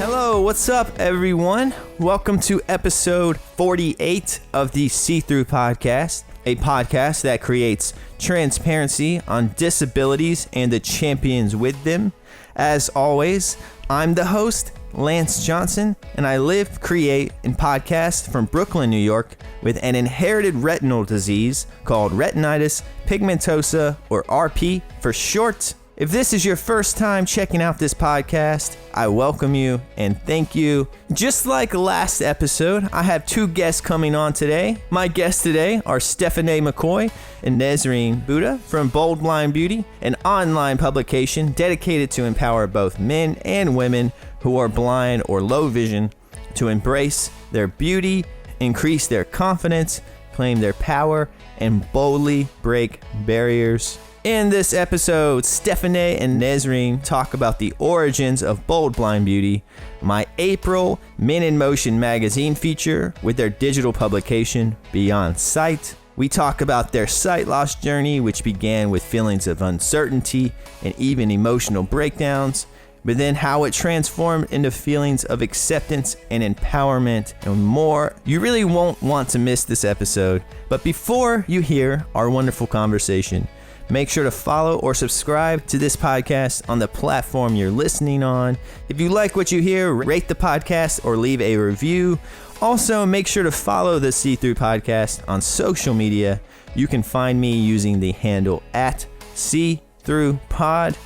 Hello, what's up, everyone? Welcome to episode 48 of the See-Through Podcast, a podcast that creates transparency on disabilities and the champions with them. As always, I'm the host, Lance Johnson, and I live, create, and podcast from Brooklyn, New York, with an inherited retinal disease called retinitis pigmentosa, or RP for short. If this is your first time checking out this podcast, I welcome you and thank you. Just like last episode, I have two guests coming on today. My guests today are Stephanae McCoy and Nasreen Bhutta from Bold Blind Beauty, an online publication dedicated to empower both men and women who are blind or low vision to embrace their beauty, increase their confidence, claim their power, and boldly break barriers. In this episode, Stephanae and Nasreen talk about the origins of Bold Blind Beauty, my April Men in Motion magazine feature with their digital publication, Beyond Sight. We talk about their sight loss journey, which began with feelings of uncertainty and even emotional breakdowns, but then how it transformed into feelings of acceptance and empowerment and more. You really won't want to miss this episode. But before you hear our wonderful conversation, make sure to follow or subscribe to this podcast on the platform you're listening on. If you like what you hear, rate the podcast or leave a review. Also, make sure to follow the See-Through Podcast on social media. You can find me using the handle @SeeThroughPod.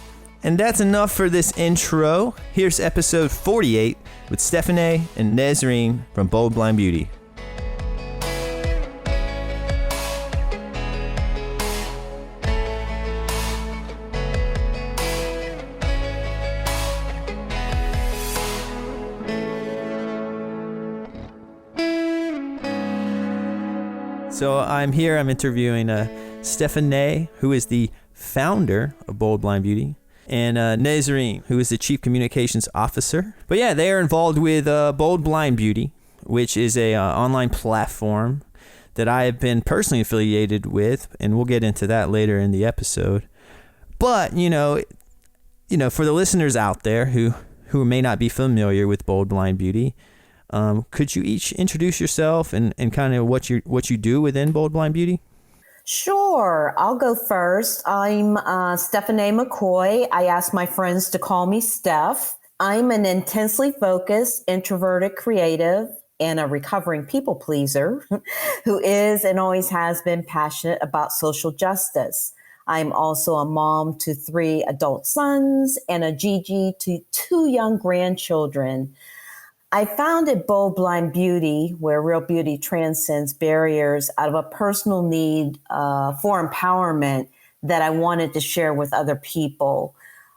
And that's enough for this intro. Here's episode 48 with Stephanae and Nasreen from Bold Blind Beauty. So I'm interviewing Stephanae, who is the founder of Bold Blind Beauty, and Nasreen, who is the Chief Communications Officer. But yeah, they are involved with Bold Blind Beauty, which is a online platform that I have been personally affiliated with, and we'll get into that later in the episode. But, you know, for the listeners out there who may not be familiar with Bold Blind Beauty, could you each introduce yourself and kind of what you do within Bold Blind Beauty? Sure. I'll go first. I'm Stephanae McCoy. I ask my friends to call me Steph. I'm an intensely focused, introverted creative and a recovering people pleaser who is and always has been passionate about social justice. I'm also a mom to 3 adult sons and a Gigi to 2 young grandchildren. I founded Bold Blind Beauty, where real beauty transcends barriers, out of a personal need for empowerment that I wanted to share with other people.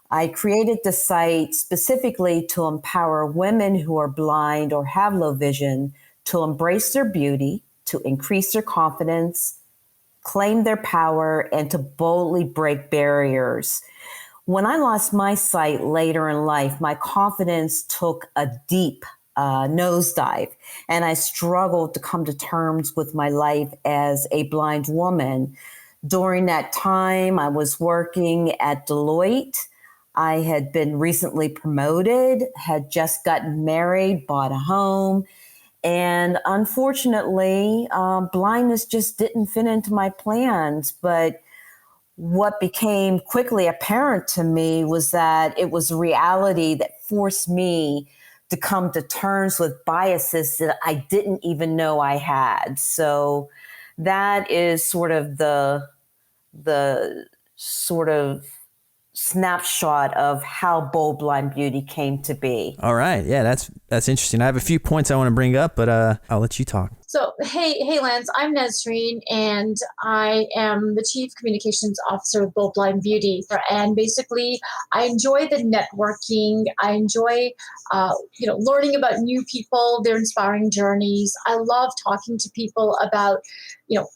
I created the site specifically to empower women who are blind or have low vision to embrace their beauty, to increase their confidence, claim their power, and to boldly break barriers. When I lost my sight later in life, my confidence took a deep nosedive, and I struggled to come to terms with my life as a blind woman. During that time, I was working at Deloitte. I had been recently promoted, had just gotten married, bought a home, and unfortunately, blindness just didn't fit into my plans. But what became quickly apparent to me was that it was reality that forced me to come to terms with biases that I didn't even know I had. So that is sort of the sort of snapshot of how Bold Blind Beauty came to be. All right. Yeah, that's interesting. I have a few points I want to bring up, but I'll let you talk. So, hey, Lance, I'm Nasreen, and I am the Chief Communications Officer of Bold Blind Beauty. And basically, I enjoy the networking. I enjoy, learning about new people, their inspiring journeys. I love talking to people about,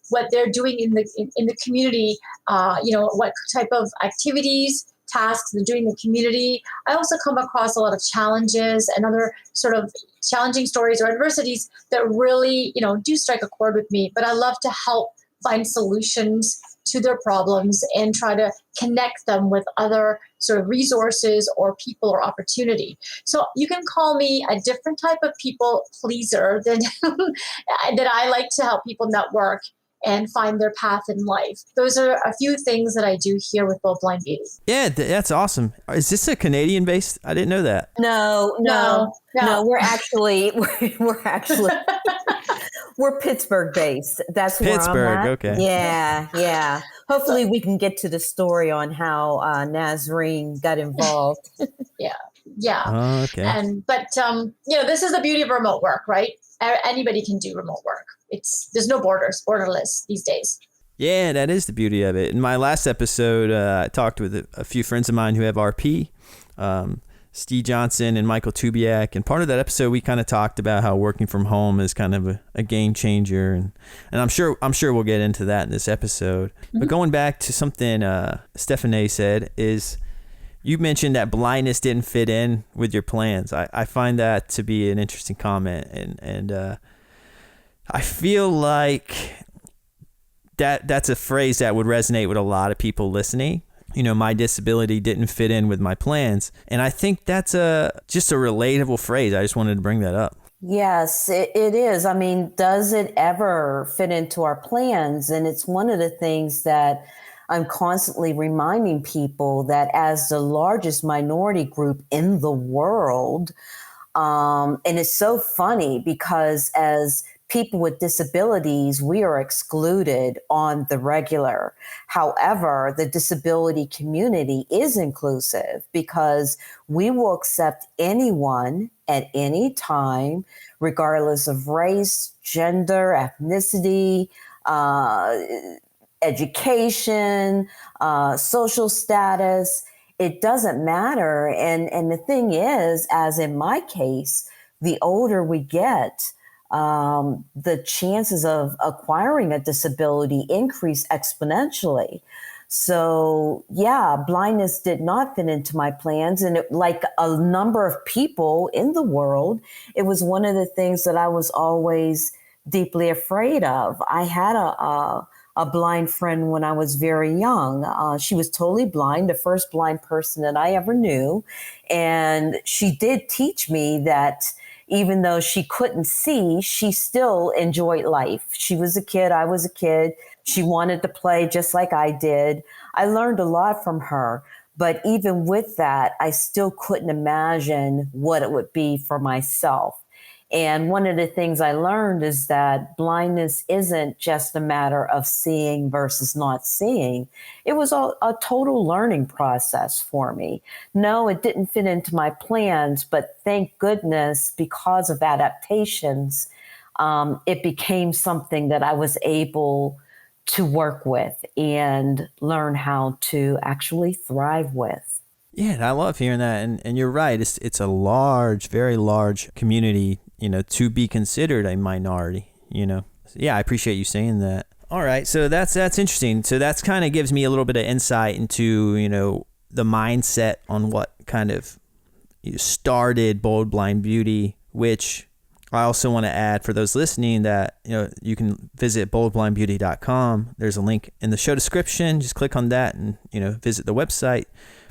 what they're doing in the community. What type of activities, tasks they're doing in the community. I also come across a lot of challenges and other sort of challenging stories or adversities that really, do strike a chord with me. But I love to help find solutions to their problems and try to connect them with other sort of resources or people or opportunity. So you can call me a different type of people pleaser than that I like to help people network and find their path in life. Those are a few things that I do here with Bold Blind Beauty. Yeah, that's awesome. Is this a Canadian based? I didn't know that. No. We're actually we're Pittsburgh based. That's where Pittsburgh, I'm at. okay. Yeah. Hopefully we can get to the story on how Nasreen got involved. Yeah. Oh, okay. But this is the beauty of remote work, right? Anybody can do remote work. There's no borderless these days. Yeah, that is the beauty of it. In my last episode, I talked with a few friends of mine who have RP, Steve Johnson and Michael Tubiak. And part of that episode, we kind of talked about how working from home is kind of a game changer. And I'm sure we'll get into that in this episode. Mm-hmm. But going back to something Stephanae said is, you mentioned that blindness didn't fit in with your plans. I find that to be an interesting comment. And I feel like that's a phrase that would resonate with a lot of people listening. My disability didn't fit in with my plans. And I think that's just a relatable phrase. I just wanted to bring that up. Yes, it is. I mean, does it ever fit into our plans? And it's one of the things that I'm constantly reminding people that as the largest minority group in the world, and it's so funny because as people with disabilities, we are excluded on the regular. However, the disability community is inclusive because we will accept anyone at any time, regardless of race, gender, ethnicity, education, social status. It doesn't matter. And the thing is, as in my case, the older we get, the chances of acquiring a disability increase exponentially. So yeah, blindness did not fit into my plans. And like a number of people in the world, it was one of the things that I was always deeply afraid of. I had a blind friend when I was very young. She was totally blind, the first blind person that I ever knew. And she did teach me that even though she couldn't see, she still enjoyed life. She was a kid. I was a kid. She wanted to play just like I did. I learned a lot from her. But even with that, I still couldn't imagine what it would be for myself. And one of the things I learned is that blindness isn't just a matter of seeing versus not seeing. It was a total learning process for me. No, it didn't fit into my plans, but thank goodness, because of adaptations, it became something that I was able to work with and learn how to actually thrive with. Yeah, I love hearing that. And you're right. It's a large, very large community, to be considered a minority, So, yeah, I appreciate you saying that. All right. So that's interesting. So that's kind of gives me a little bit of insight into, the mindset on what kind of started Bold Blind Beauty, which I also want to add for those listening that, you can visit boldblindbeauty.com. There's a link in the show description. Just click on that and, visit the website.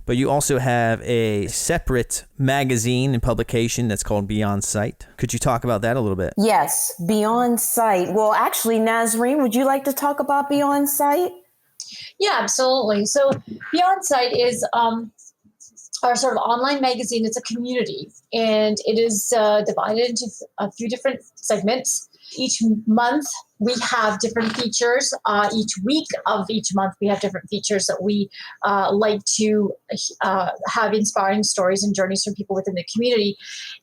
But you also have a separate magazine and publication that's called Beyond Sight. Could you talk about that a little bit? Yes, Beyond Sight. Well, actually, Nasreen, would you like to talk about Beyond Sight? Yeah, absolutely. So Beyond Sight is our sort of online magazine. It's a community, and it is divided into a few different segments. Each month, we have different features. Each week of each month, we have different features that we like to have inspiring stories and journeys from people within the community.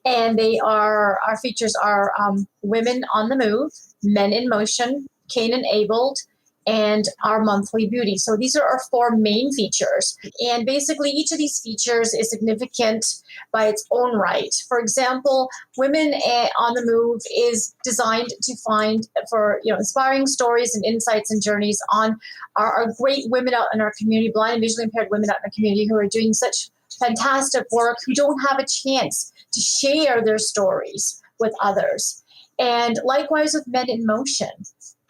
And our features are Women on the Move, Men in Motion, Cane Enabled, and our monthly beauty. So these are our four main features. And basically each of these features is significant by its own right. For example, Women on the Move is designed to find for inspiring stories and insights and journeys on our great women out in our community, blind and visually impaired women out in our community who are doing such fantastic work, who don't have a chance to share their stories with others. And likewise with Men in Motion.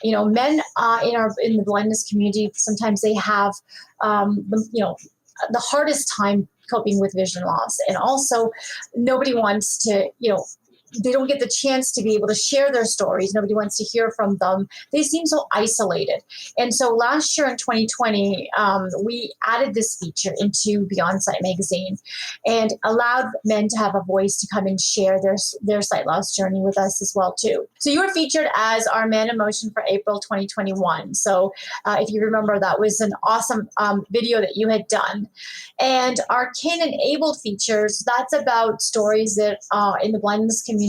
Men in the blindness community, sometimes they have the hardest time coping with vision loss, and also nobody wants to they don't get the chance to be able to share their stories. Nobody wants to hear from them. They seem so isolated. And so last year in 2020, we added this feature into Beyond Sight magazine and allowed men to have a voice to come and share their sight loss journey with us as well too. So you were featured as our Man in Motion for April 2021. So if you remember, that was an awesome video that you had done. And our Kin Enabled features, that's about stories that in the blindness community,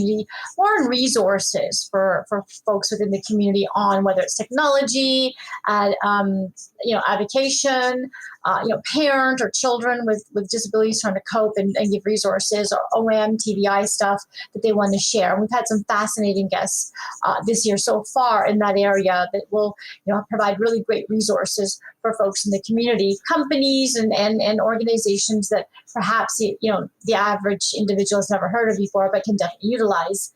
more on resources for folks within the community on whether it's technology, advocation, parent or children with disabilities trying to cope and give resources, or OM, TBI stuff that they want to share. And we've had some fascinating guests this year so far in that area that will provide really great resources for folks in the community, companies and organizations that perhaps the average individual has never heard of before, but can definitely utilize.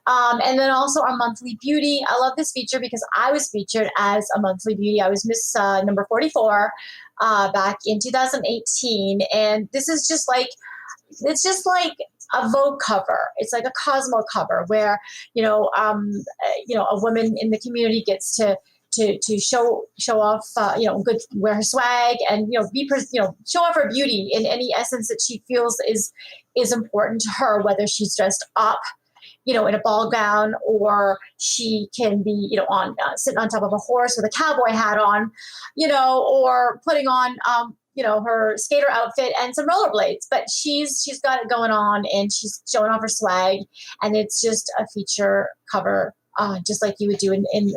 And then also our monthly beauty. I love this feature because I was featured as a monthly beauty. I was Miss number 44 back in 2018, and this is just like a Vogue cover. It's like a Cosmo cover where a woman in the community gets to show off, wear her swag and show off her beauty in any essence that she feels is important to her, whether she's dressed up, in a ball gown, or she can be, sitting on top of a horse with a cowboy hat on, or putting on, her skater outfit and some rollerblades. But she's got it going on and she's showing off her swag, and it's just a feature cover. Just like you would do in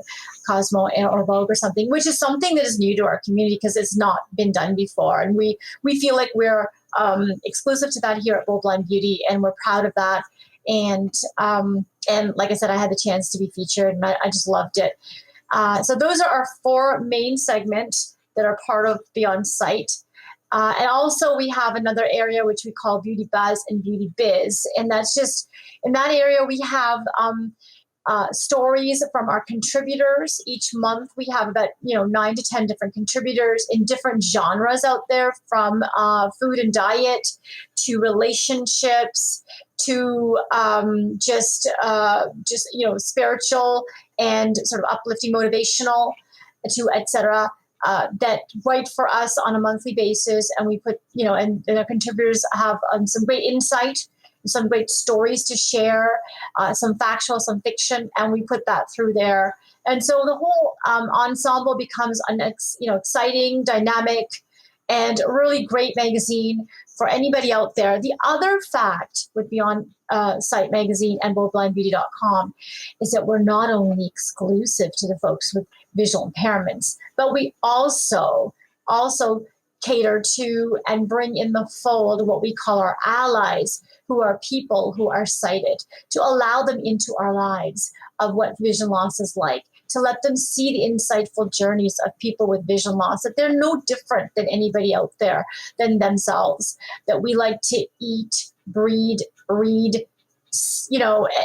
Cosmo or Vogue or something, which is something that is new to our community because it's not been done before. And we feel like we're exclusive to that here at Bold Blind Beauty, and we're proud of that. And like I said, I had the chance to be featured, and I just loved it. So those are our 4 main segments that are part of Beyond Sight. And also we have another area which we call Beauty Buzz and Beauty Biz. And that's just, in that area we have stories from our contributors. Each month we have about 9 to 10 different contributors in different genres out there, from food and diet to relationships to just spiritual and sort of uplifting, motivational, to etc. That write for us on a monthly basis, and we put and our contributors have some great insight, some great stories to share, some factual, some fiction, and we put that through there. And so the whole ensemble becomes an exciting, dynamic, and really great magazine for anybody out there. The other fact with Beyond Sight magazine and boldblindbeauty.com is that we're not only exclusive to the folks with visual impairments, but we also cater to and bring in the fold what we call our allies, who are people who are sighted, to allow them into our lives of what vision loss is like, to let them see the insightful journeys of people with vision loss, that they're no different than anybody out there than themselves, that we like to eat, breed, read,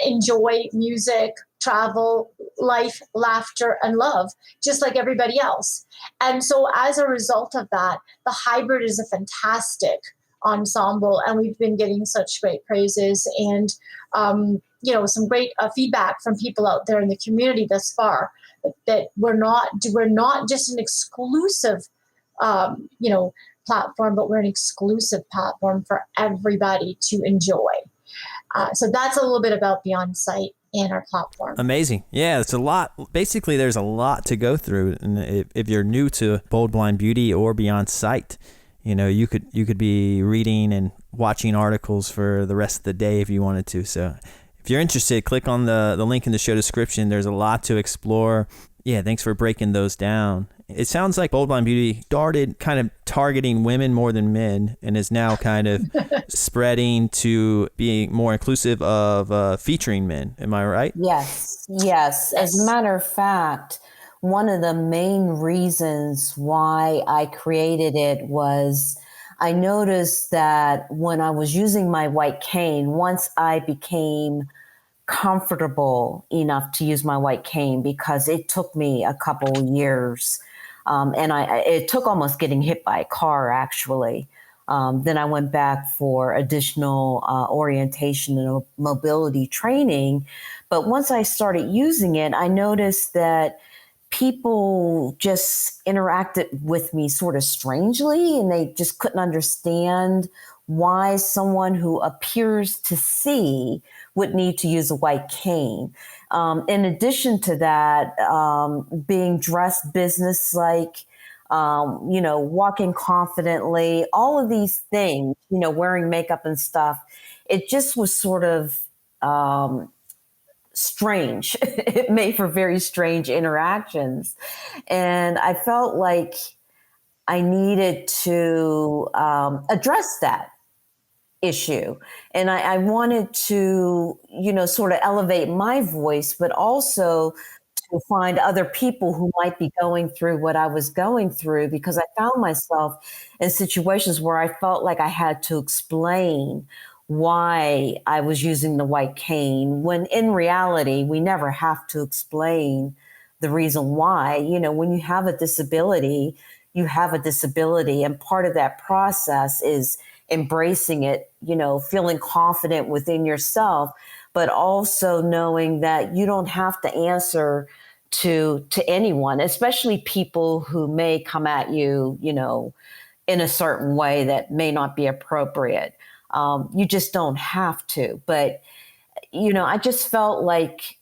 enjoy music, travel, life, laughter, and love, just like everybody else. And so as a result of that, the hybrid is a fantastic ensemble, and we've been getting such great praises and some great feedback from people out there in the community thus far, that we're not just an exclusive platform, but we're an exclusive platform for everybody to enjoy. So that's a little bit about Beyond Sight and our platform. Amazing. Yeah, it's a lot. Basically, there's a lot to go through. And if you're new to Bold Blind Beauty or Beyond Sight, you could be reading and watching articles for the rest of the day if you wanted to. So if you're interested, click on the link in the show description. There's a lot to explore. Yeah, thanks for breaking those down. It sounds like Bold Blind Beauty started kind of targeting women more than men, and is now kind of spreading to being more inclusive of featuring men. Am I right? Yes. As a matter of fact, one of the main reasons why I created it was I noticed that when I was using my white cane, once I became comfortable enough to use my white cane, because it took me a couple years. And it took almost getting hit by a car, actually. Then I went back for additional orientation and mobility training. But once I started using it, I noticed that people just interacted with me sort of strangely, and they just couldn't understand why someone who appears to see would need to use a white cane. In addition to that, being dressed businesslike, walking confidently, all of these things, wearing makeup and stuff, it just was sort of strange. It made for very strange interactions. And I felt like I needed to address that issue. And I wanted to, sort of elevate my voice, but also to find other people who might be going through what I was going through, because I found myself in situations where I felt like I had to explain why I was using the white cane, when in reality, we never have to explain the reason why. When you have a disability, you have a disability. And part of that process is embracing it, feeling confident within yourself, but also knowing that you don't have to answer to anyone, especially people who may come at you, in a certain way that may not be appropriate. You just don't have to. But, I just felt like,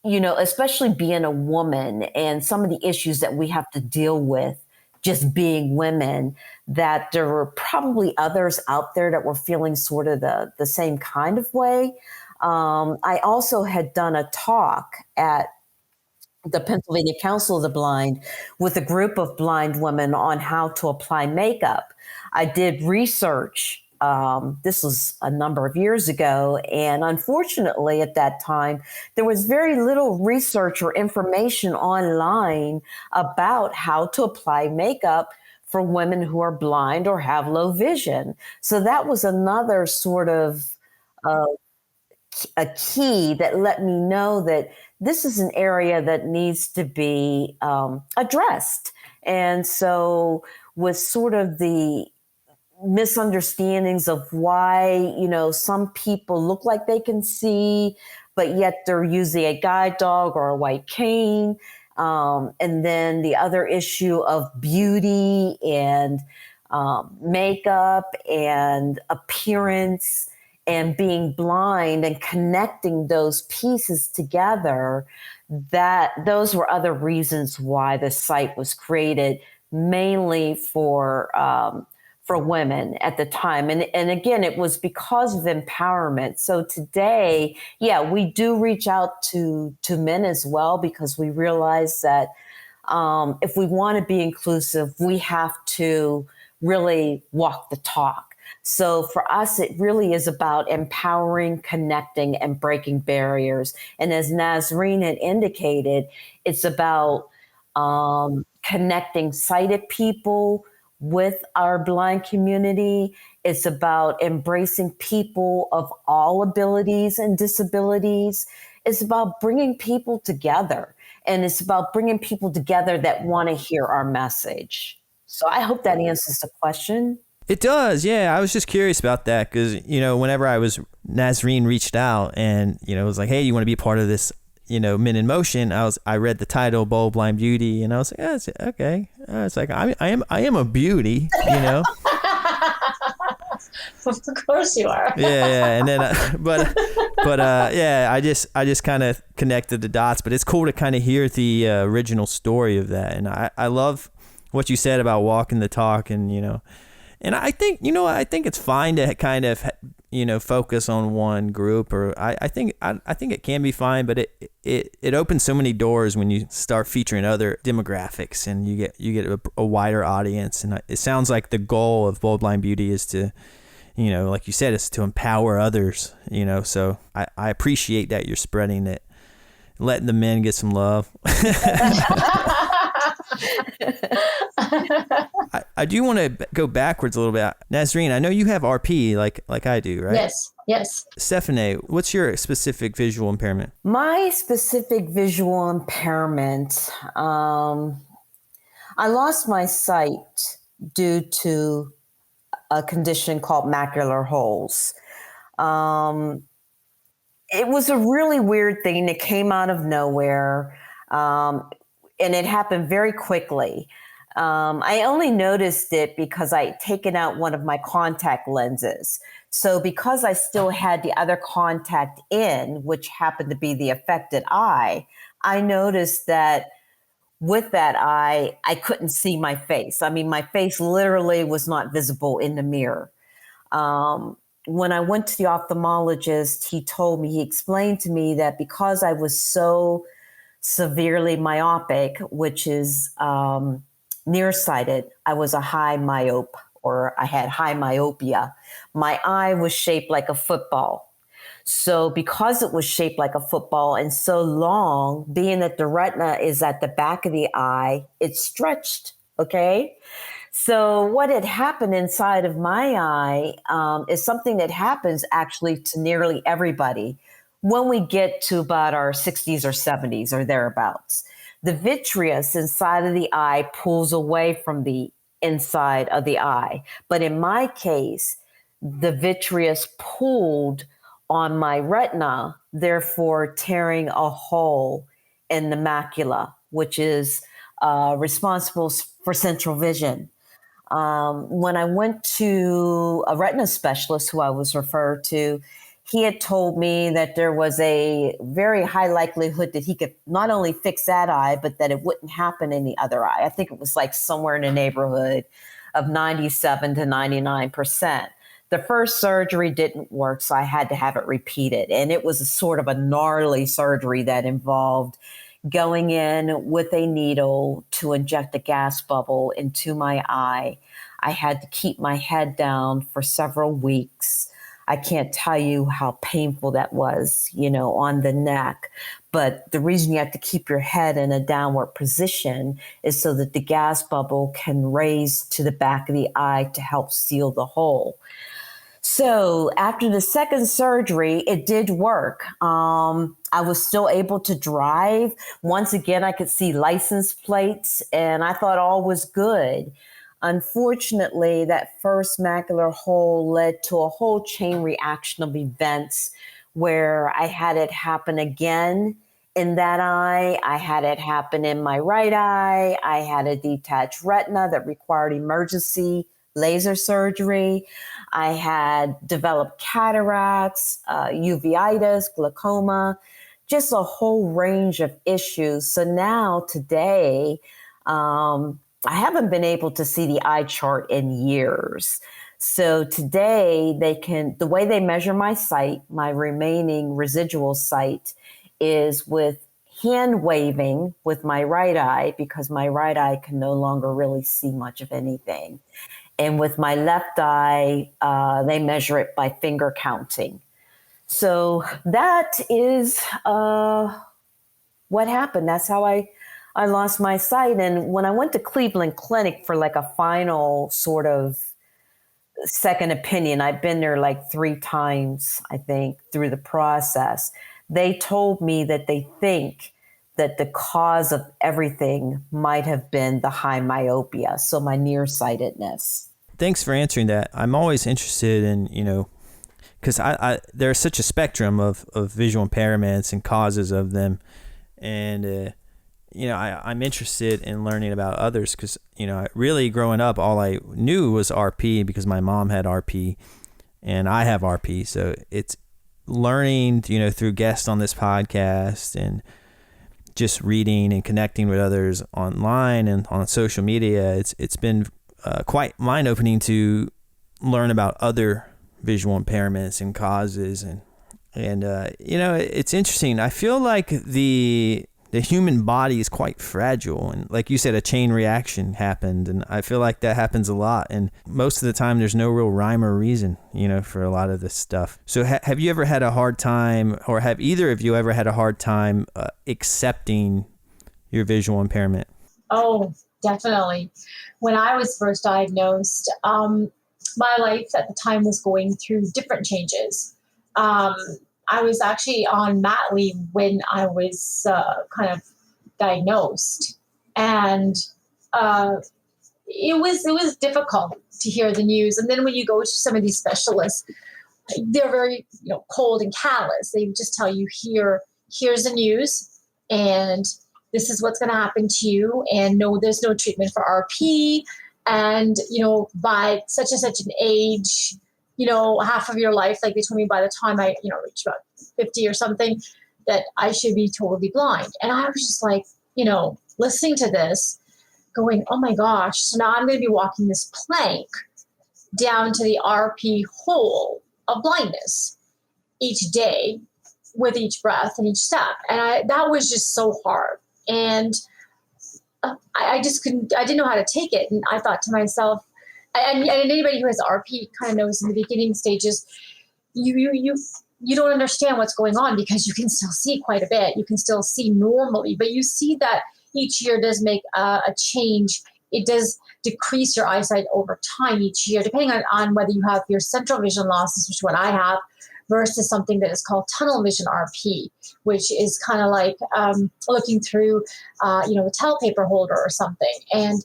especially being a woman and some of the issues that we have to deal with just being women, that there were probably others out there that were feeling sort of the same kind of way. I also had done a talk at the Pennsylvania Council of the Blind with a group of blind women on how to apply makeup. I did research. This was a number of years ago. And unfortunately, at that time, there was very little research or information online about how to apply makeup for women who are blind or have low vision. So that was another sort of a key that let me know that this is an area that needs to be addressed. And so with sort of the misunderstandings of why, some people look like they can see, but yet they're using a guide dog or a white cane. And then the other issue of beauty and makeup and appearance and being blind, and connecting those pieces together, that those were other reasons why the site was created, mainly for women at the time. And again, it was because of empowerment. So today, we do reach out to men as well, because we realize that if we want to be inclusive, we have to really walk the talk. So for us, it really is about empowering, connecting, and breaking barriers. And as Nasreen had indicated, it's about connecting sighted people with our blind community. It's about embracing people of all abilities and disabilities. It's about bringing people together. And it's about bringing people together that want to hear our message. So I hope that answers the question. It does, yeah. I was just curious about that because, whenever Nasreen reached out and, was like, hey, you want to be part of this, Men in Motion, I read the title, Bold Blind Beauty, and I was like, okay. It's like, I am a beauty, Of course you are. Yeah. And then, I just kind of connected the dots, but it's cool to kind of hear the original story of that. And I love what you said about walking the talk and, and I think, I think it's fine to kind of, focus on one group, or I think it can be fine, but it opens so many doors when you start featuring other demographics and you get a wider audience. And it sounds like the goal of Bold Blind Beauty is to, like you said, is to empower others, so I appreciate that you're spreading it, letting the men get some love. I do want to go backwards a little bit. Nasreen, I know you have RP like I do, right? Yes. Stephanae, what's your specific visual impairment? My specific visual impairment, I lost my sight due to a condition called macular holes. It was a really weird thing that came out of nowhere, and it happened very quickly. I only noticed it because I had taken out one of my contact lenses. So because I still had the other contact in, which happened to be the affected eye, I noticed that with that eye, I couldn't see my face. I mean, my face literally was not visible in the mirror. When I went to the ophthalmologist, he explained to me that because I was so severely myopic, which is nearsighted, I was a high myope, or I had high myopia. My eye was shaped like a football. So because it was shaped like a football and so long, being that the retina is at the back of the eye, it stretched, okay? So what had happened inside of my eye is something that happens actually to nearly everybody when we get to about our 60s or 70s or thereabouts. The vitreous inside of the eye pulls away from the inside of the eye. But in my case, the vitreous pulled on my retina, therefore tearing a hole in the macula, which is responsible for central vision. When I went to a retina specialist who I was referred to, he had told me that there was a very high likelihood that he could not only fix that eye, but that it wouldn't happen in the other eye. I think it was like somewhere in the neighborhood of 97 to 99%. The first surgery didn't work, so I had to have it repeated. And it was a sort of a gnarly surgery that involved going in with a needle to inject a gas bubble into my eye. I had to keep my head down for several weeks. I can't tell you how painful that was, on the neck. But the reason you have to keep your head in a downward position is so that the gas bubble can raise to the back of the eye to help seal the hole. So after the second surgery, it did work. I was still able to drive. Once again, I could see license plates, and I thought all was good. Unfortunately, that first macular hole led to a whole chain reaction of events where I had it happen again in that eye. I had it happen in my right eye. I had a detached retina that required emergency laser surgery. I had developed cataracts, uveitis, glaucoma, just a whole range of issues. So now today, I haven't been able to see the eye chart in years. So today the way they measure my sight, my remaining residual sight, is with hand waving with my right eye, because my right eye can no longer really see much of anything. And with my left eye, they measure it by finger counting. So that is what happened. That's how I lost my sight. And when I went to Cleveland Clinic for like a final sort of second opinion, I've been there like 3 times, I think, through the process. They told me that they think that the cause of everything might have been the high myopia, so my nearsightedness. Thanks for answering that. I'm always interested in, because there's such a spectrum of visual impairments and causes of them. And, I'm interested in learning about others because, really growing up, all I knew was RP because my mom had RP and I have RP. So it's learning, through guests on this podcast and just reading and connecting with others online and on social media. It's been quite mind-opening to learn about other visual impairments and causes. And it's interesting. I feel like the human body is quite fragile. And like you said, a chain reaction happened. And I feel like that happens a lot. And most of the time, there's no real rhyme or reason, for a lot of this stuff. So have you ever had a hard time, or have either of you ever had a hard time accepting your visual impairment? Oh, definitely. When I was first diagnosed, my life at the time was going through different changes. I was actually on mat leave when I was kind of diagnosed, and it was difficult to hear the news. And then when you go to some of these specialists, they're very cold and callous. They just tell you, here's the news, and this is what's going to happen to you, and no, there's no treatment for RP, and by such and such an age, half of your life, like they told me by the time I reached about 50 or something, that I should be totally blind. And I was just like, listening to this going, oh my gosh, so now I'm going to be walking this plank down to the RP hole of blindness each day with each breath and each step. And that was just so hard. And I just couldn't, I didn't know how to take it. And I thought to myself, and anybody who has RP kind of knows in the beginning stages, you don't understand what's going on because you can still see quite a bit. You can still see normally, but you see that each year does make a change. It does decrease your eyesight over time each year, depending on whether you have your central vision losses, which is what I have, versus something that is called tunnel vision RP, which is kind of like looking through, the towel paper holder or something. And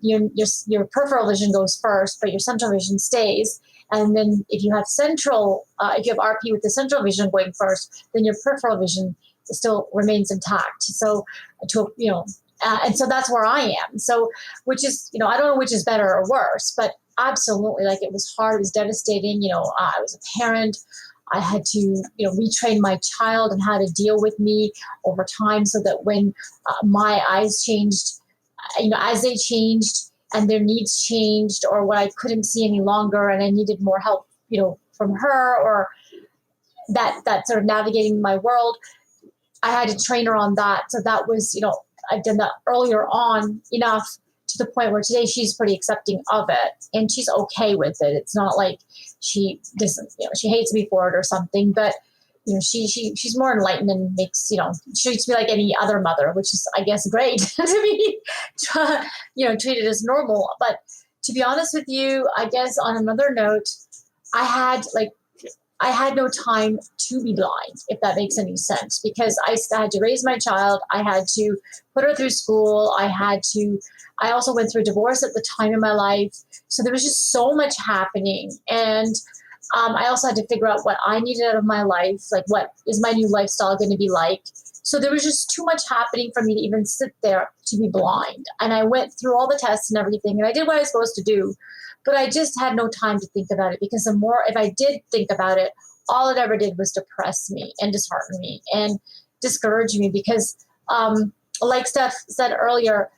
your peripheral vision goes first, but your central vision stays. And then if you have RP with the central vision going first, then your peripheral vision still remains intact. So, and so that's where I am. So, which is, I don't know which is better or worse, but absolutely, like, it was hard. It was devastating. I was a parent. I had to, retrain my child and how to deal with me over time so that when my eyes changed, as they changed and their needs changed, or when I couldn't see any longer and I needed more help, from her, or that sort of navigating my world, I had to train her on that. So that was, I've done that earlier on enough to the point where today she's pretty accepting of it and she's okay with it. It's not like she doesn't, she hates me for it or something, but she's more enlightened and makes, she treats me like any other mother, which is, I guess, great to be, treated as normal. But to be honest with you, I guess on another note, I had no time to be blind, if that makes any sense, because I had to raise my child. I had to put her through school. I also went through a divorce at the time in my life. So there was just so much happening. And I also had to figure out what I needed out of my life, like what is my new lifestyle going to be like. So there was just too much happening for me to even sit there to be blind. And I went through all the tests and everything, and I did what I was supposed to do. But I just had no time to think about it, because if I did think about it, all it ever did was depress me and dishearten me and discourage me, because like Steph said earlier,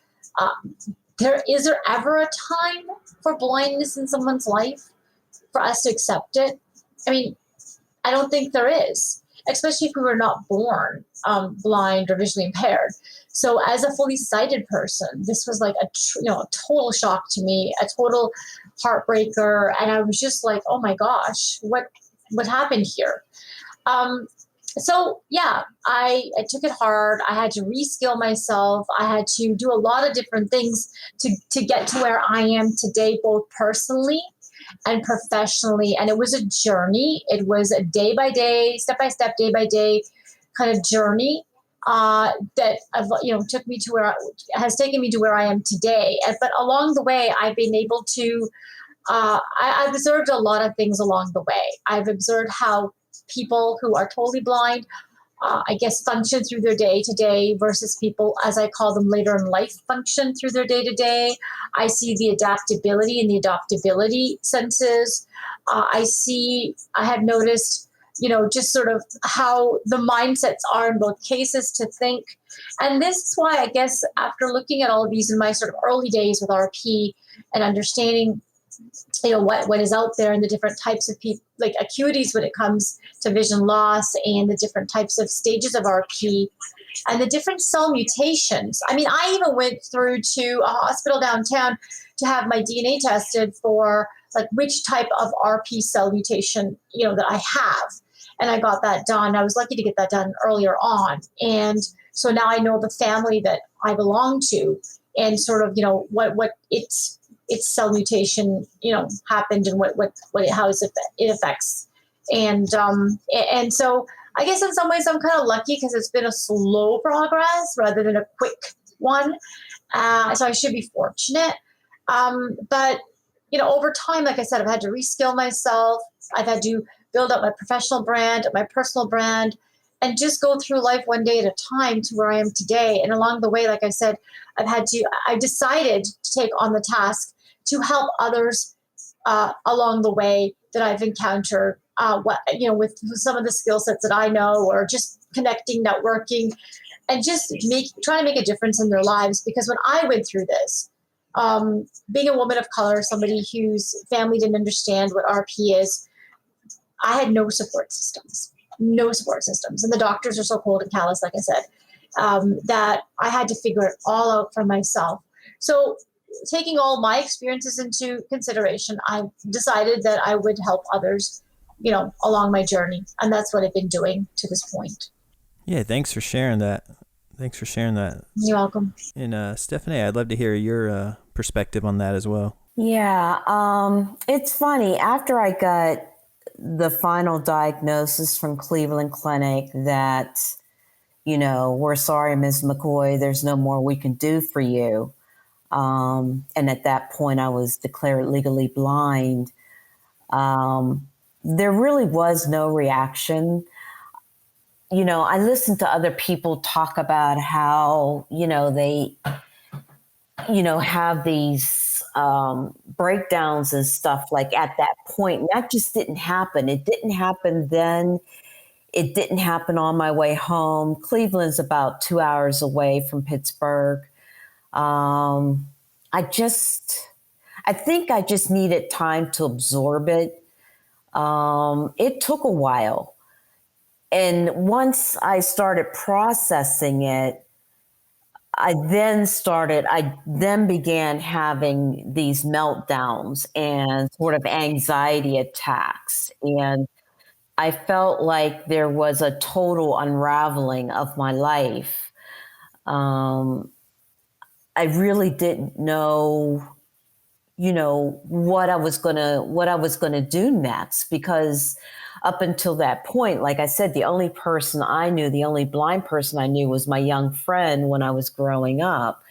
is there ever a time for blindness in someone's life for us to accept it? I mean, I don't think there is, especially if we were not born blind or visually impaired. So as a fully sighted person, this was like a total shock to me, a total heartbreaker. And I was just like, oh my gosh, what happened here? So yeah, I took it hard. I had to reskill myself. I had to do a lot of different things to get to where I am today, both personally and professionally. And it was a journey. It was a day by day, step by step, day by day kind of journey that took me to has taken me to where I am today. But along the way, I've been able to. I've observed a lot of things along the way. I've observed how people who are totally blind, I guess, function through their day-to-day versus people, as I call them, later in life, function through their day-to-day. I see the adaptability and the adaptability senses. I have noticed, just sort of how the mindsets are in both cases to think. And this is why, I guess, after looking at all of these in my sort of early days with RP and understanding what is out there and the different types of people, like acuities when it comes to vision loss, and the different types of stages of RP and the different cell mutations. I mean, I even went through to a hospital downtown to have my DNA tested for like which type of RP cell mutation, that I have. And I got that done. I was lucky to get that done earlier on. And so now I know the family that I belong to. and sort of, what its cell mutation, happened, and how it affects. And so I guess in some ways I'm kind of lucky because it's been a slow progress rather than a quick one. So I should be fortunate. But, over time, like I said, I've had to reskill myself. I've had to build up my professional brand, my personal brand, and just go through life one day at a time to where I am today. And along the way, like I said, I decided to take on the task to help others along the way that I've encountered, with some of the skill sets that I know, or just connecting, networking, and just trying to make a difference in their lives. Because when I went through this, being a woman of color, somebody whose family didn't understand what RP is, I had no support systems. And the doctors are so cold and callous, like I said, that I had to figure it all out for myself. So taking all my experiences into consideration, I decided that I would help others, along my journey. And that's what I've been doing to this point. Yeah, thanks for sharing that. You're welcome. And Stephanie, I'd love to hear your perspective on that as well. Yeah, it's funny. After I got the final diagnosis from Cleveland Clinic that, we're sorry, Ms. McCoy, there's no more we can do for you. And at that point, I was declared legally blind. There really was no reaction. I listened to other people talk about how, they, have these breakdowns and stuff like at that point. And that just didn't happen. It didn't happen then. It didn't happen on my way home. Cleveland's about 2 hours away from Pittsburgh. I think I just needed time to absorb it. It took a while. And once I started processing it, I then began having these meltdowns and sort of anxiety attacks. And I felt like there was a total unraveling of my life. I really didn't know, what I was gonna do next, because up until that point, like I said, the only blind person I knew was my young friend when I was growing up.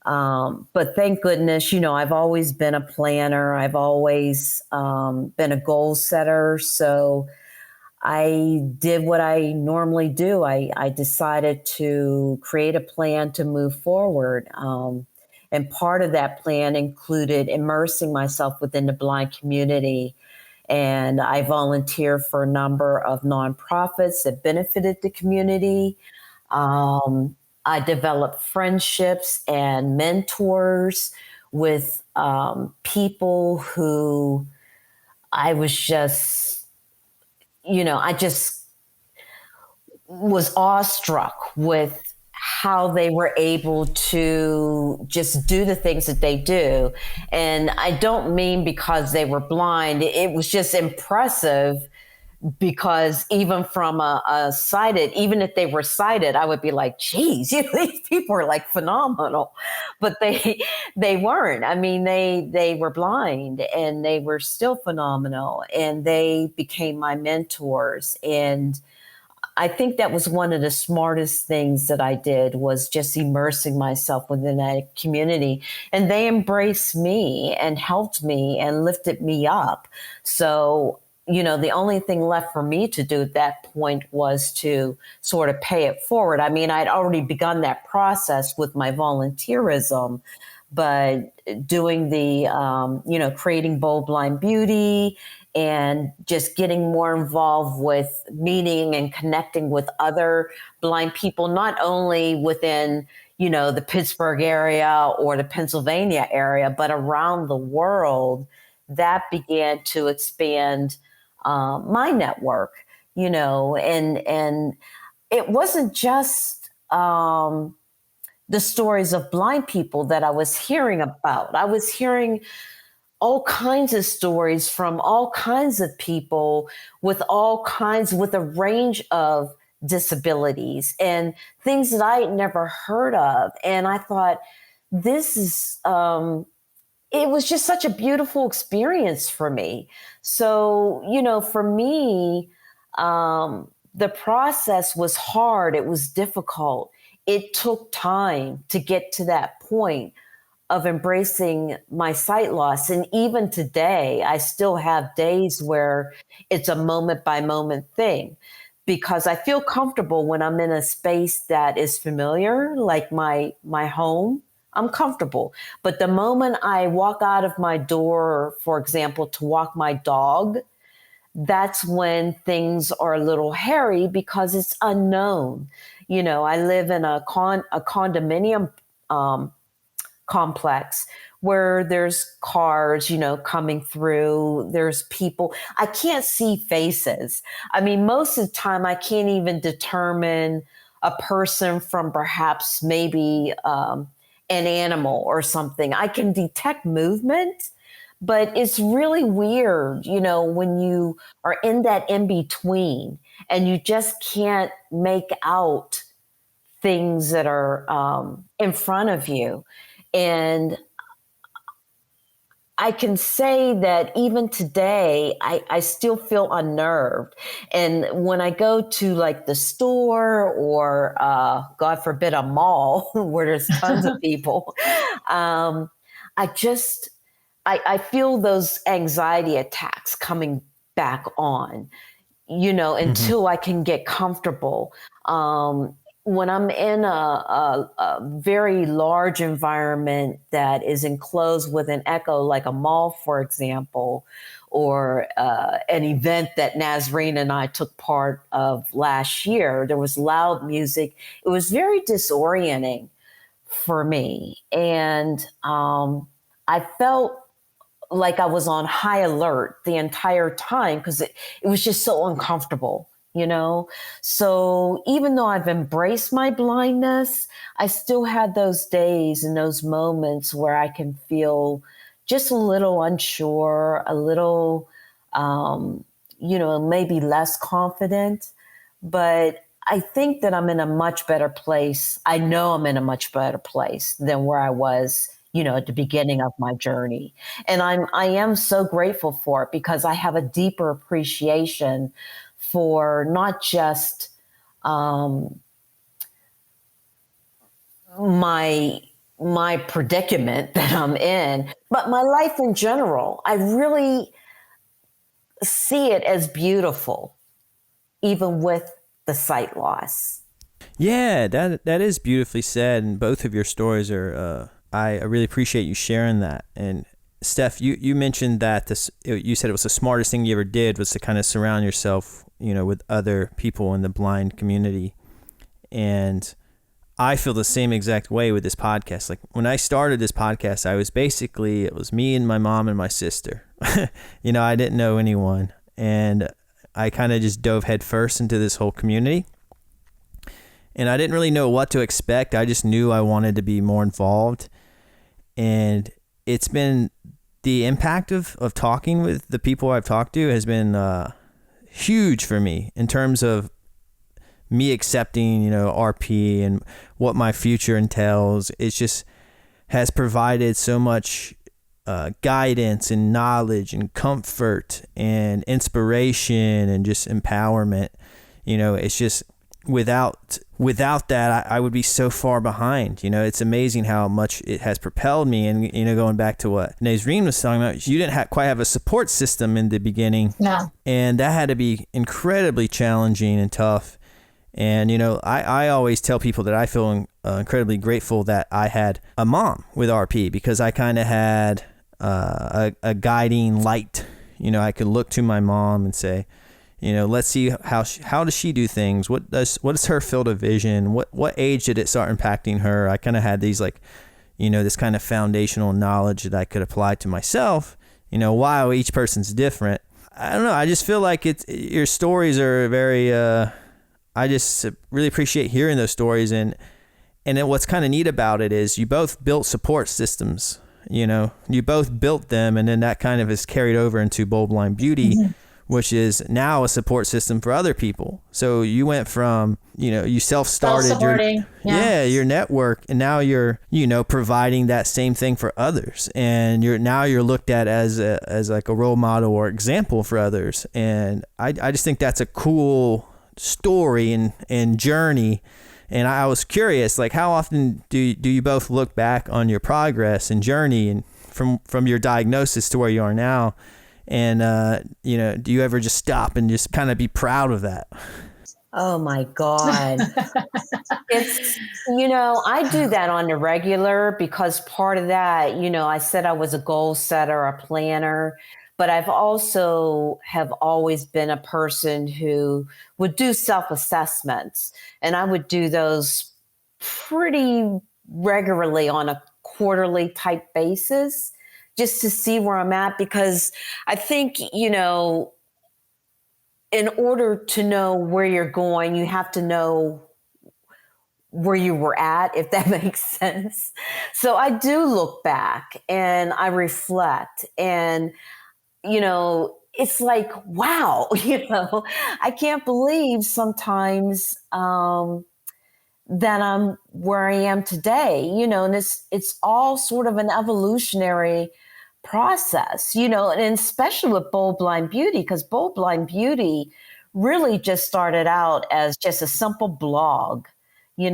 But thank goodness, I've always been a planner. I've always been a goal setter. So I did what I normally do. I decided to create a plan to move forward. And part of that plan included immersing myself within the blind community. And I volunteer for a number of nonprofits that benefited the community. I developed friendships and mentors with people who I was just, I just was awestruck with how they were able to just do the things that they do. And I don't mean because they were blind. It was just impressive because even from even if they were sighted, I would be like, geez, these people are like phenomenal. But they weren't. I mean, they were blind and they were still phenomenal, and they became my mentors. And I think that was one of the smartest things that I did, was just immersing myself within that community. And they embraced me and helped me and lifted me up. So, the only thing left for me to do at that point was to sort of pay it forward. I mean, I'd already begun that process with my volunteerism, but doing the, creating Bold Blind Beauty and just getting more involved with meeting and connecting with other blind people, not only within, the Pittsburgh area or the Pennsylvania area, but around the world, that began to expand my network, and it wasn't just the stories of blind people that I was hearing about. I was hearing all kinds of stories from all kinds of people with a range of disabilities and things that I had never heard of. And I thought, this is, it was just such a beautiful experience for me. So, for me, the process was hard. It was difficult. It took time to get to that point of embracing my sight loss. And even today, I still have days where it's a moment by moment thing, because I feel comfortable when I'm in a space that is familiar, like my home. I'm comfortable. But the moment I walk out of my door, for example, to walk my dog, that's when things are a little hairy because it's unknown. I live in a condominium complex where there's cars, coming through. There's people. I can't see faces. I mean, most of the time I can't even determine a person from perhaps maybe an animal or something. I can detect movement, but it's really weird, when you are in that in between and you just can't make out things that are in front of you. And I can say that even today, I still feel unnerved. And when I go to like the store or, God forbid, a mall where there's tons of people, I feel those anxiety attacks coming back on, until I can get comfortable. When I'm in a very large environment that is enclosed with an echo, like a mall, for example, or an event that Nasreen and I took part of last year, there was loud music. It was very disorienting for me. And I felt like I was on high alert the entire time because it was just so uncomfortable. So even though I've embraced my blindness, I still had those days and those moments where I can feel just a little unsure, a little, maybe less confident. But I think that I'm in a much better place. I know I'm in a much better place than where I was, at the beginning of my journey. And I am so grateful for it because I have a deeper appreciation for not just my predicament that I'm in, but my life in general. I really see it as beautiful, even with the sight loss. Yeah, that is beautifully said, and both of your stories are. I really appreciate you sharing that. And Steph, you mentioned that you said it was the smartest thing you ever did was to kind of surround yourself, with other people in the blind community. And I feel the same exact way with this podcast. Like when I started this podcast, it was me and my mom and my sister. I didn't know anyone, and I kind of just dove headfirst into this whole community. And I didn't really know what to expect. I just knew I wanted to be more involved. And it's been the impact of talking with the people I've talked to has been huge for me in terms of me accepting, RP and what my future entails. It just has provided so much guidance and knowledge and comfort and inspiration and just empowerment. It's just without that, I would be so far behind. It's amazing how much it has propelled me. And, going back to what Nasreen was talking about, you didn't quite have a support system in the beginning. No. And that had to be incredibly challenging and tough. And, I always tell people that I feel incredibly grateful that I had a mom with RP because I kind of had a guiding light. I could look to my mom and say, let's see how does she do things? What is her field of vision? What age did it start impacting her? I kind of had these this kind of foundational knowledge that I could apply to myself. While each person's different, I don't know. I just feel like your stories are very. I just really appreciate hearing those stories, and then what's kind of neat about it is you both built support systems. You both built them, and then that kind of is carried over into Bold Blind Beauty. Mm-hmm. which is now a support system for other people. So you went from, you self-started your network, and now you're, providing that same thing for others. And you're looked at as like a role model or example for others. And I just think that's a cool story and journey. And I was curious, like, how often do you both look back on your progress and journey, and from your diagnosis to where you are now? And, do you ever just stop and just kind of be proud of that? Oh my God. It's, I do that on the regular, because part of that, I said I was a goal setter, a planner, but I've also have always been a person who would do self-assessments, and I would do those pretty regularly on a quarterly type basis, just to see where I'm at. Because I think, in order to know where you're going, you have to know where you were at, if that makes sense. So I do look back and I reflect, and, it's like, wow, I can't believe sometimes that I'm where I am today, and it's all sort of an evolutionary process, and especially with Bold Blind Beauty, because Bold Blind Beauty really just started out as just a simple blog, and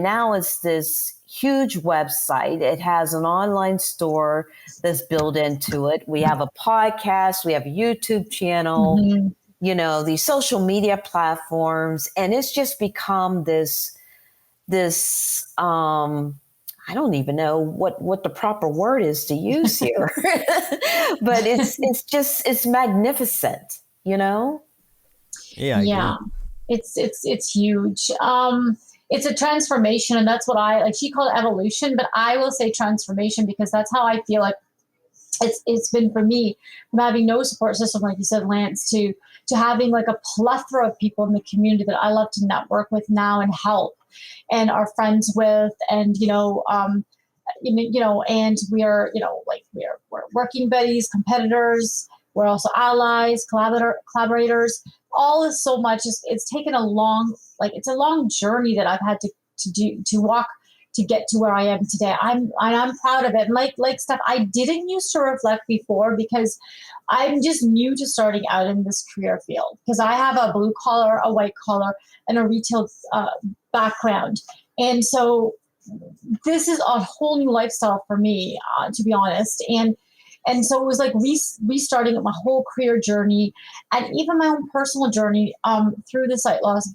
now it's this huge website. It has an online store that's built into it. We have a podcast, we have a YouTube channel, these social media platforms, and it's just become this I don't even know what the proper word is to use here, but it's magnificent, Yeah. Yeah. It's huge. It's a transformation, and that's what I like. She called it evolution, but I will say transformation, because that's how I feel like it's been for me, from having no support system, like you said, Lance, to having like a plethora of people in the community that I love to network with now and help and are friends with, and and we're working buddies, competitors. We're also allies, collaborators. All is so much. It's taken a long journey that I've had to walk to get to where I am today. I'm proud of it. And like Steph, I didn't used to reflect before, because I'm just new to starting out in this career field, because I have a blue collar, a white collar, and a retail background. And so this is a whole new lifestyle for me, to be honest. And so it was like restarting my whole career journey, and even my own personal journey through the sight loss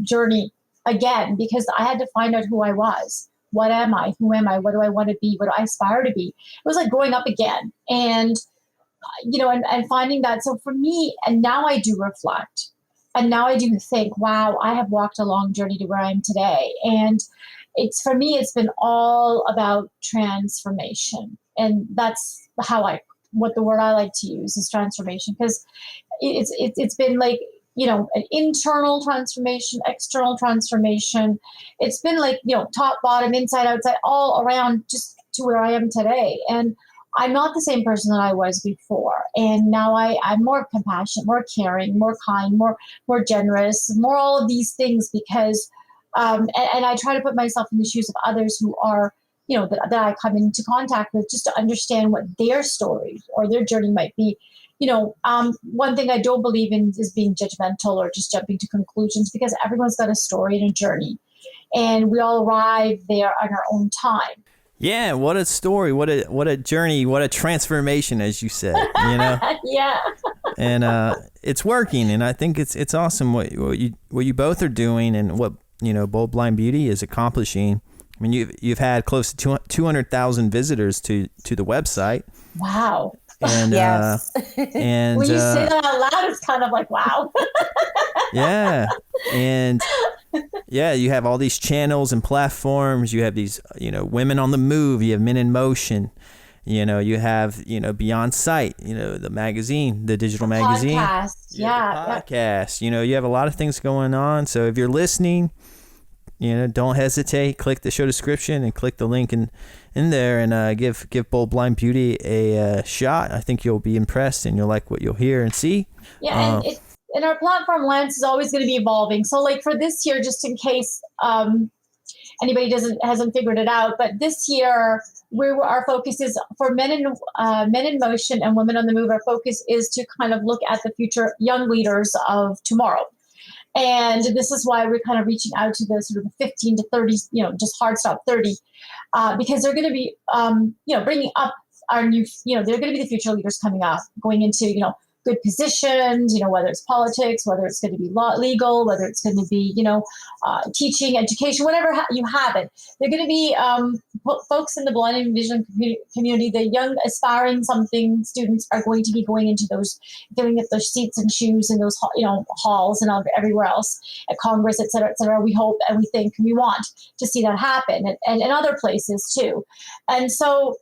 journey again, because I had to find out who I was. What am I? Who am I? What do I want to be? What do I aspire to be? It was like growing up again, and and finding that. So for me, and now I do reflect, and now I do think, wow, I have walked a long journey to where I am today, and for me, it's been all about transformation. And that's what the word I like to use is transformation, because it's been like, an internal transformation, external transformation. It's been like, top, bottom, inside, outside, all around, just to where I am today. And I'm not the same person that I was before. And now I'm more compassionate, more caring, more kind, more generous, more all of these things, because and I try to put myself in the shoes of others who are, that I come into contact with, just to understand what their story or their journey might be. One thing I don't believe in is being judgmental or just jumping to conclusions, because everyone's got a story and a journey, and we all arrive there on our own time. Yeah, what a story, what a journey, what a transformation, as you said, Yeah. And it's working, and I think it's awesome what you both are doing, and what Bold Blind Beauty is accomplishing. I mean, you've had close to 200,000 visitors to the website. Wow. And yes. And when you say that out loud, it's kind of like, wow. Yeah. And yeah, you have all these channels and platforms. You have these, Women on the Move. You have Men in Motion. You have, Beyond Sight, the magazine, the digital magazine. Podcast. Yeah. Podcast. You have a lot of things going on. So if you're listening, don't hesitate. Click the show description and click the link in there, and give Bold Blind Beauty a shot. I think you'll be impressed, and you'll like what you'll hear and see. Yeah, and our platform Lens is always going to be evolving. So like for this year, just in case anybody hasn't figured it out, but this year our focus is for men in motion and women on the move. Our focus is to kind of look at the future young leaders of tomorrow. And this is why we're kind of reaching out to the sort of the 15 to 30, just hard stop 30, because they're going to be, bringing up our new, they're going to be the future leaders coming up, going into, good positions, whether it's politics, whether it's going to be legal, whether it's going to be, teaching, education, whatever you have it. They're going to be folks in the blind and vision community. The young aspiring something students are going to be going into those, giving up their seats and shoes in those, halls and everywhere else at Congress, et cetera, et cetera. We hope and we think and we want to see that happen, and in other places too. And so,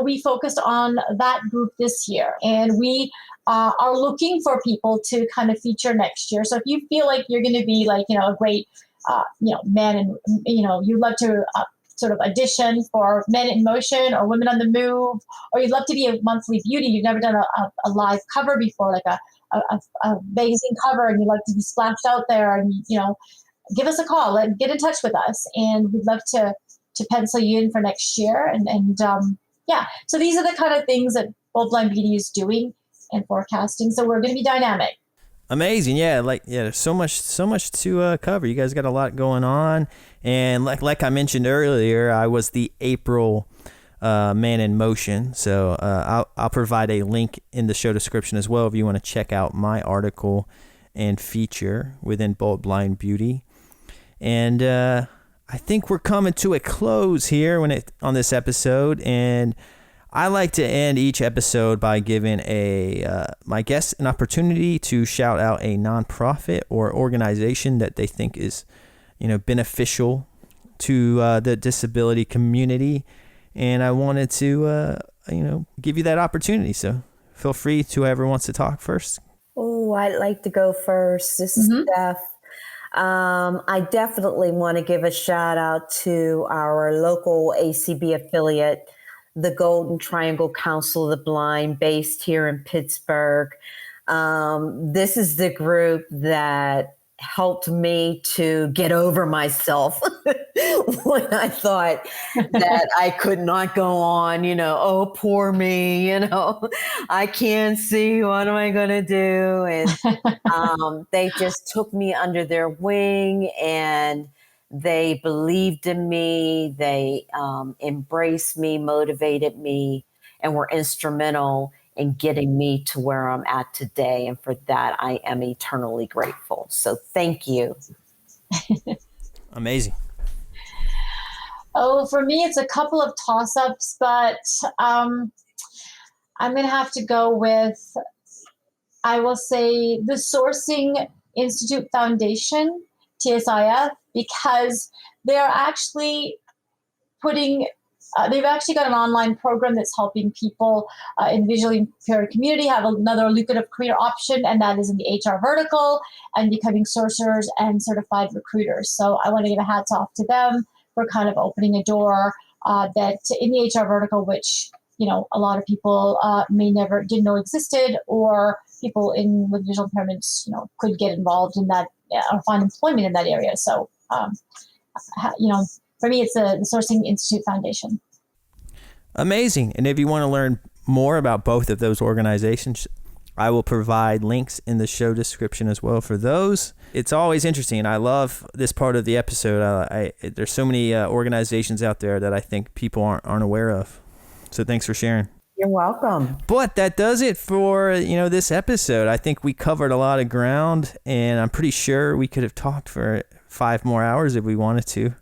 we focused on that group this year, and we are looking for people to kind of feature next year. So if you feel like you're going to be like, a great, man, and, you'd love to sort of audition for Men in Motion or Women on the Move, or you'd love to be a monthly beauty, you've never done a live cover before, like a magazine cover, and you'd like to be splashed out there, and, give us a call and get in touch with us. And we'd love to pencil you in for next year. And so these are the kind of things that Bold Blind Beauty is doing and forecasting. So we're going to be dynamic. Amazing. Yeah. There's so much to cover. You guys got a lot going on. And like I mentioned earlier, I was the April Man in Motion. So I'll provide a link in the show description as well if you want to check out my article and feature within Bold Blind Beauty. And I think we're coming to a close here on this episode, and I like to end each episode by giving my guests an opportunity to shout out a nonprofit or organization that they think is, beneficial to the disability community, and I wanted to, give you that opportunity. So feel free to whoever wants to talk first. Oh, I'd like to go first. This is Steph. I definitely want to give a shout out to our local ACB affiliate, the Golden Triangle Council of the Blind, based here in Pittsburgh. This is the group that helped me to get over myself when I thought that I could not go on, oh, poor me, I can't see, what am I going to do? And they just took me under their wing, and they believed in me. They embraced me, motivated me, and were instrumental in getting me to where I'm at today. And for that, I am eternally grateful. So thank you. Amazing. Oh, for me, it's a couple of toss-ups, but I'm going to have to go with, I will say, the Sourcing Institute Foundation, TSIF, because they're actually they've actually got an online program that's helping people in visually impaired community have another lucrative career option, and that is in the HR vertical and becoming sourcers and certified recruiters. So I want to give a hats off to them for kind of opening a door that in the HR vertical, which a lot of people didn't know existed, or people with visual impairments could get involved in that or find employment in that area. So for me, it's the Sourcing Institute Foundation. Amazing. And if you want to learn more about both of those organizations, I will provide links in the show description as well for those. It's always interesting. I love this part of the episode. There's so many organizations out there that I think people aren't aware of. So thanks for sharing. You're welcome. But that does it for, this episode. I think we covered a lot of ground, and I'm pretty sure we could have talked for 5 more hours if we wanted to.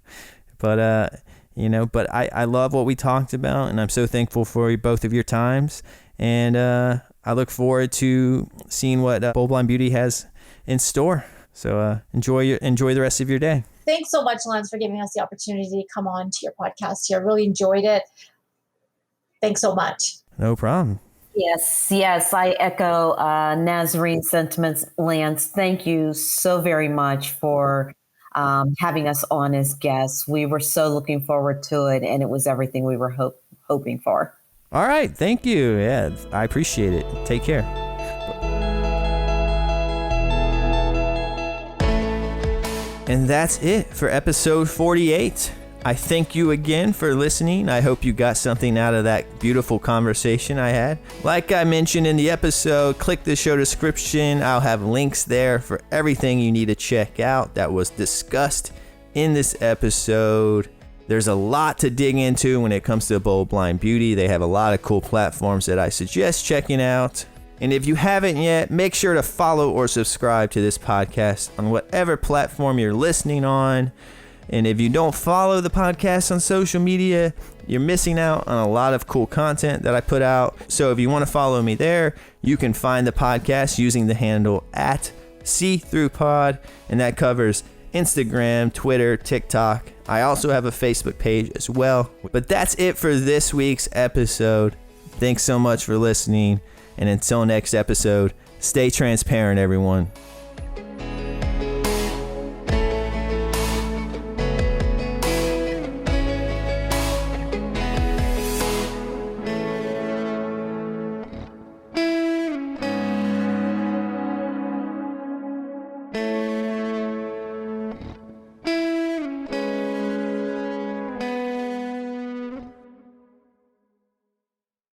But, I love what we talked about, and I'm so thankful for both of your times. And I look forward to seeing what Bold Blind Beauty has in store. So enjoy the rest of your day. Thanks so much, Lance, for giving us the opportunity to come on to your podcast here. Really enjoyed it. Thanks so much. No problem. Yes, I echo Nasreen's sentiments, Lance. Thank you so very much for having us on as guests. We were so looking forward to it, and it was everything we were hoping for. All right. Thank you. Yeah, I appreciate it. Take care. And that's it for episode 48. I thank you again for listening. I hope you got something out of that beautiful conversation I had. Like I mentioned in the episode, click the show description. I'll have links there for everything you need to check out that was discussed in this episode. There's a lot to dig into when it comes to Bold Blind Beauty. They have a lot of cool platforms that I suggest checking out. And if you haven't yet, make sure to follow or subscribe to this podcast on whatever platform you're listening on. And if you don't follow the podcast on social media, you're missing out on a lot of cool content that I put out. So if you want to follow me there, you can find the podcast using the handle @SeeThroughPod, and that covers Instagram, Twitter, TikTok. I also have a Facebook page as well. But that's it for this week's episode. Thanks so much for listening. And until next episode, stay transparent, everyone.